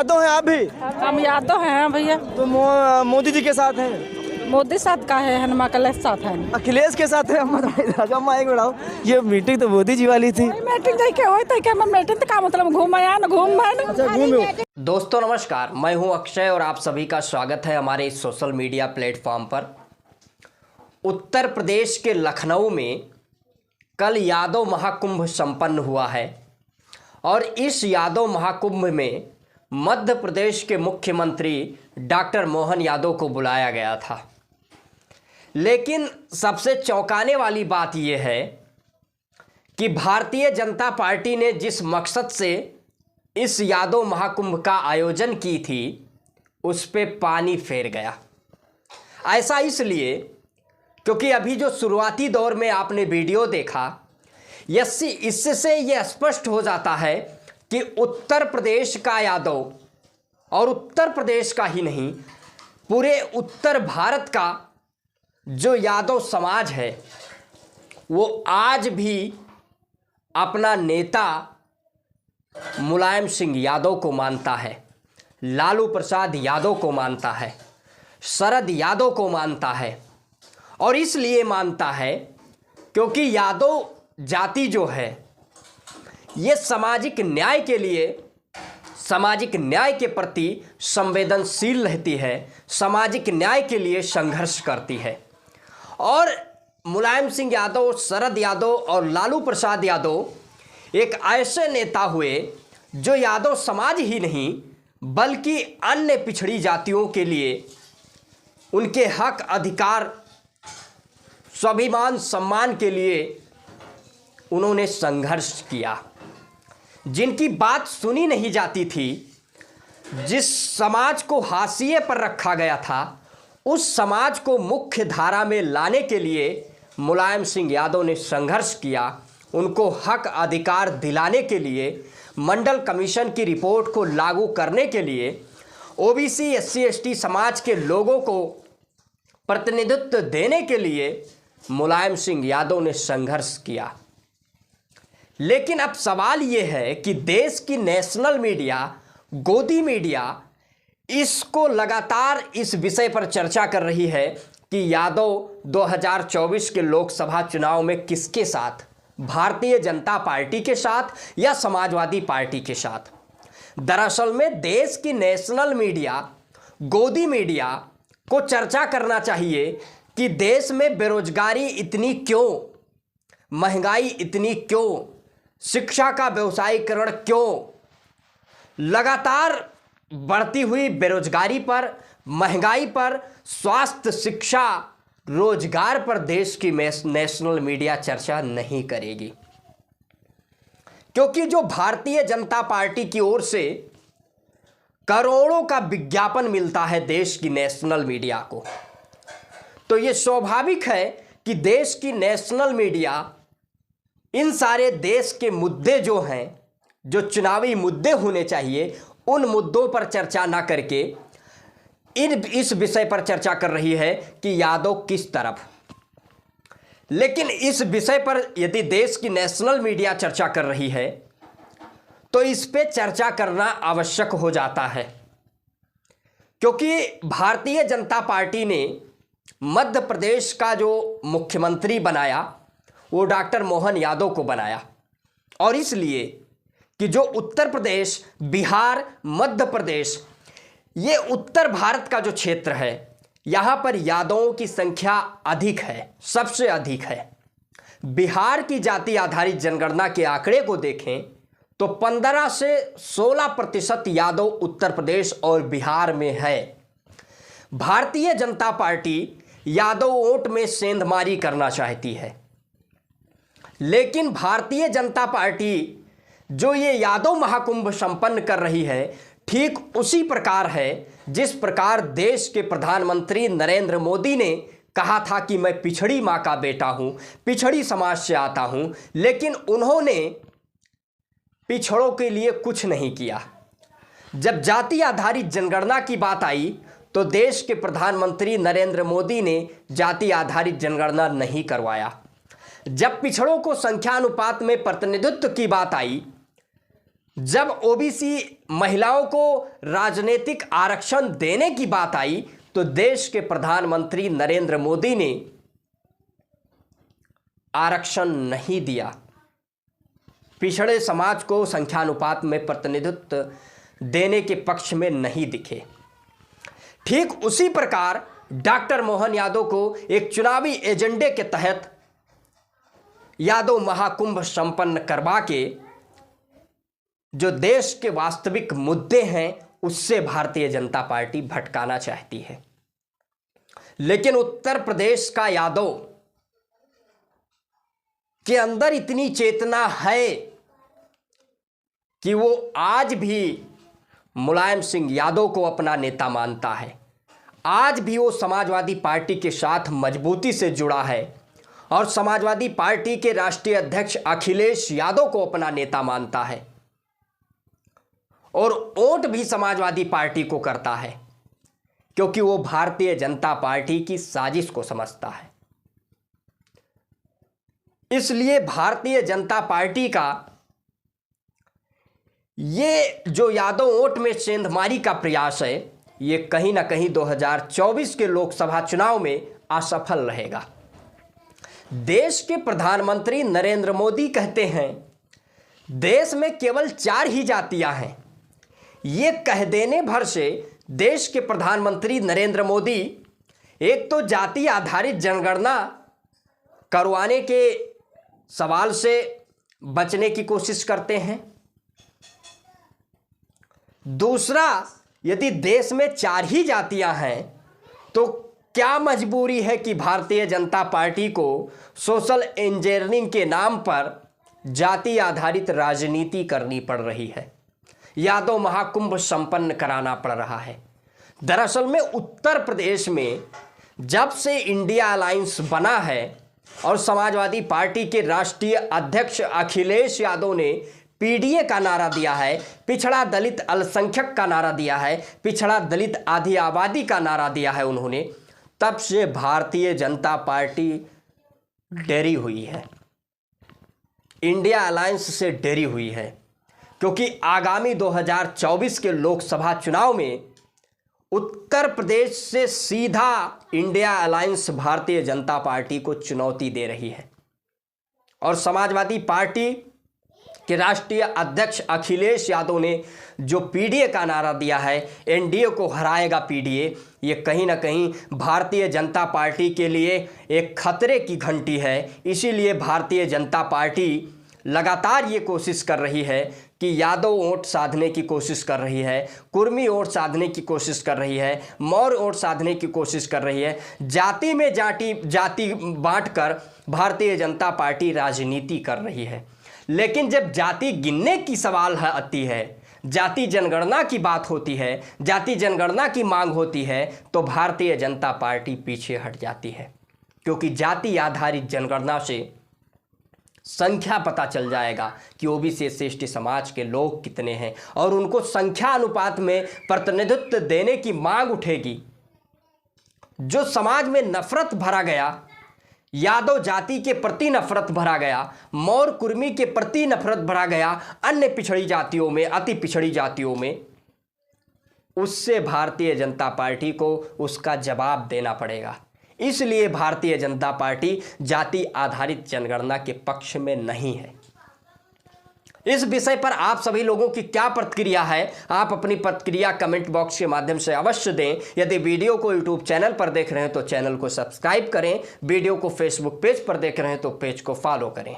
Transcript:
यादव हैं आप भी? हम यादव हैं भैया। तो मोदी जी के साथ हैं? मोदी साथ का है, हनुमा कलेश साथ है। अखिलेश के साथ है? अम्मा एक बढ़ाओ, ये मीटिंग तो मोदी जी वाली थी। मीटिंग देखे हो तो क्या मीटिंग का मतलब घूम आया ना घूम अच्छा घूमे। दोस्तों नमस्कार, मैं हूं अक्षय और आप सभी का स्वागत है हमारे इस सोशल मीडिया प्लेटफॉर्म पर। उत्तर प्रदेश के लखनऊ में कल यादव महाकुंभ संपन्न हुआ है और इस यादव महाकुंभ में मध्य प्रदेश के मुख्यमंत्री डॉक्टर मोहन यादव को बुलाया गया था। लेकिन सबसे चौंकाने वाली बात यह है कि भारतीय जनता पार्टी ने जिस मकसद से इस यादव महाकुंभ का आयोजन की थी उस पे पानी फेर गया। ऐसा इसलिए क्योंकि अभी जो शुरुआती दौर में आपने वीडियो देखा, इससे यह स्पष्ट हो जाता है कि उत्तर प्रदेश का यादव, और उत्तर प्रदेश का ही नहीं पूरे उत्तर भारत का जो यादव समाज है वो आज भी अपना नेता मुलायम सिंह यादव को मानता है, लालू प्रसाद यादव को मानता है, शरद यादव को मानता है। और इसलिए मानता है क्योंकि यादव जाति जो है ये सामाजिक न्याय के लिए, सामाजिक न्याय के प्रति संवेदनशील रहती है, सामाजिक न्याय के लिए संघर्ष करती है। और मुलायम सिंह यादव, शरद यादव और लालू प्रसाद यादव एक ऐसे नेता हुए जो यादव समाज ही नहीं बल्कि अन्य पिछड़ी जातियों के लिए उनके हक, अधिकार, स्वाभिमान, सम्मान के लिए उन्होंने संघर्ष किया। जिनकी बात सुनी नहीं जाती थी, जिस समाज को हाशिए पर रखा गया था, उस समाज को मुख्य धारा में लाने के लिए मुलायम सिंह यादव ने संघर्ष किया। उनको हक, अधिकार दिलाने के लिए, मंडल कमीशन की रिपोर्ट को लागू करने के लिए, ओबीसी, एससी, एसटी समाज के लोगों को प्रतिनिधित्व देने के लिए मुलायम सिंह यादव ने संघर्ष किया। लेकिन अब सवाल यह है कि देश की नेशनल मीडिया, गोदी मीडिया इसको लगातार इस विषय पर चर्चा कर रही है कि यादव 2024 के लोकसभा चुनाव में किसके साथ, भारतीय जनता पार्टी के साथ या समाजवादी पार्टी के साथ। दरअसल में देश की नेशनल मीडिया, गोदी मीडिया को चर्चा करना चाहिए कि देश में बेरोजगारी इतनी क्यों, महंगाई इतनी क्यों, शिक्षा का व्यवसायीकरण क्यों, लगातार बढ़ती हुई बेरोजगारी पर, महंगाई पर, स्वास्थ्य, शिक्षा, रोजगार पर देश की नेशनल मीडिया चर्चा नहीं करेगी। क्योंकि जो भारतीय जनता पार्टी की ओर से करोड़ों का विज्ञापन मिलता है देश की नेशनल मीडिया को, तो ये स्वाभाविक है कि देश की नेशनल मीडिया इन सारे देश के मुद्दे जो हैं, जो चुनावी मुद्दे होने चाहिए, उन मुद्दों पर चर्चा ना करके इस विषय पर चर्चा कर रही है कि यादव किस तरफ। लेकिन इस विषय पर यदि देश की नेशनल मीडिया चर्चा कर रही है तो इस पे चर्चा करना आवश्यक हो जाता है, क्योंकि भारतीय जनता पार्टी ने मध्य प्रदेश का जो मुख्यमंत्री बनाया वो डॉक्टर मोहन यादव को बनाया। और इसलिए कि जो उत्तर प्रदेश, बिहार, मध्य प्रदेश, ये उत्तर भारत का जो क्षेत्र है, यहाँ पर यादवों की संख्या अधिक है, सबसे अधिक है। बिहार की जाति आधारित जनगणना के आंकड़े को देखें तो 15 से 16% यादव उत्तर प्रदेश और बिहार में है। भारतीय जनता पार्टी यादव वोट में सेंधमारी करना चाहती है, लेकिन भारतीय जनता पार्टी जो ये यादव महाकुंभ संपन्न कर रही है ठीक उसी प्रकार है जिस प्रकार देश के प्रधानमंत्री नरेंद्र मोदी ने कहा था कि मैं पिछड़ी माँ का बेटा हूँ, पिछड़ी समाज से आता हूँ, लेकिन उन्होंने पिछड़ों के लिए कुछ नहीं किया। जब जाति आधारित जनगणना की बात आई तो देश के प्रधानमंत्री नरेंद्र मोदी ने जाति आधारित जनगणना नहीं करवाया। जब पिछड़ों को संख्यानुपात में प्रतिनिधित्व की बात आई जब ओबीसी महिलाओं को राजनीतिक आरक्षण देने की बात आई तो देश के प्रधानमंत्री नरेंद्र मोदी ने आरक्षण नहीं दिया, पिछड़े समाज को संख्यानुपात में प्रतिनिधित्व देने के पक्ष में नहीं दिखे। ठीक उसी प्रकार डॉक्टर मोहन यादव को एक चुनावी एजेंडे के तहत यादव महाकुंभ संपन्न करवा के जो देश के वास्तविक मुद्दे हैं उससे भारतीय जनता पार्टी भटकाना चाहती है। लेकिन उत्तर प्रदेश का यादव के अंदर इतनी चेतना है कि वो आज भी मुलायम सिंह यादव को अपना नेता मानता है, आज भी वो समाजवादी पार्टी के साथ मजबूती से जुड़ा है और समाजवादी पार्टी के राष्ट्रीय अध्यक्ष अखिलेश यादव को अपना नेता मानता है और वोट भी समाजवादी पार्टी को करता है, क्योंकि वो भारतीय जनता पार्टी की साजिश को समझता है। इसलिए भारतीय जनता पार्टी का ये जो यादव वोट में सेंधमारी का प्रयास है, ये कहीं ना कहीं 2024 के लोकसभा चुनाव में असफल रहेगा। देश के प्रधानमंत्री नरेंद्र मोदी कहते हैं देश में केवल 4 ही जातियां हैं। ये कह देने भर से देश के प्रधानमंत्री नरेंद्र मोदी एक तो जाति आधारित जनगणना करवाने के सवाल से बचने की कोशिश करते हैं, दूसरा यदि देश में 4 ही जातियां हैं तो क्या मजबूरी है कि भारतीय जनता पार्टी को सोशल इंजीनियरिंग के नाम पर जाति आधारित राजनीति करनी पड़ रही है, यादव महाकुंभ संपन्न कराना पड़ रहा है। दरअसल में उत्तर प्रदेश में जब से इंडिया अलायंस बना है और समाजवादी पार्टी के राष्ट्रीय अध्यक्ष अखिलेश यादव ने पीडीए का नारा दिया है, पिछड़ा दलित अल्पसंख्यक का नारा दिया है, पिछड़ा दलित आधी आबादी का नारा दिया है उन्होंने, तब से भारतीय जनता पार्टी डरी हुई है, इंडिया अलायंस से डरी हुई है, क्योंकि आगामी 2024 के लोकसभा चुनाव में उत्तर प्रदेश से सीधा India alliance Bharatiya Janata party को चुनौती दे रही है और समाजवादी पार्टी के राष्ट्रीय अध्यक्ष अखिलेश यादव ने जो पीडीए का नारा दिया है, एनडीए को हराएगा पीडीए, ये कहीं ना कहीं भारतीय जनता पार्टी के लिए एक खतरे की घंटी है। इसीलिए भारतीय जनता पार्टी लगातार ये कोशिश कर रही है कि यादव वोट साधने की कोशिश कर रही है, कुर्मी वोट साधने की कोशिश कर रही है, मौर्य वोट साधने की कोशिश कर रही है, जाति में जाति बांटकर भारतीय जनता पार्टी राजनीति कर रही है। लेकिन जब जाति गिनने की सवाल आती है, जाति जनगणना की बात होती है, जाति जनगणना की मांग होती है, तो भारतीय जनता पार्टी पीछे हट जाती है, क्योंकि जाति आधारित जनगणना से संख्या पता चल जाएगा कि ओबीसी एससी समाज के लोग कितने हैं और उनको संख्या अनुपात में प्रतिनिधित्व देने की मांग उठेगी। जो समाज में नफरत भरा गया, यादव जाति के प्रति नफरत भरा गया, मौर्य कुर्मी के प्रति नफरत भरा गया, अन्य पिछड़ी जातियों में, अति पिछड़ी जातियों में, उससे भारतीय जनता पार्टी को उसका जवाब देना पड़ेगा। इसलिए भारतीय जनता पार्टी जाति आधारित जनगणना के पक्ष में नहीं है। इस विषय पर आप सभी लोगों की क्या प्रतिक्रिया है, आप अपनी प्रतिक्रिया कमेंट बॉक्स के माध्यम से अवश्य दें। यदि वीडियो को यूट्यूब चैनल पर देख रहे हैं तो चैनल को सब्सक्राइब करें, वीडियो को फेसबुक पेज पर देख रहे हैं तो पेज को फॉलो करें।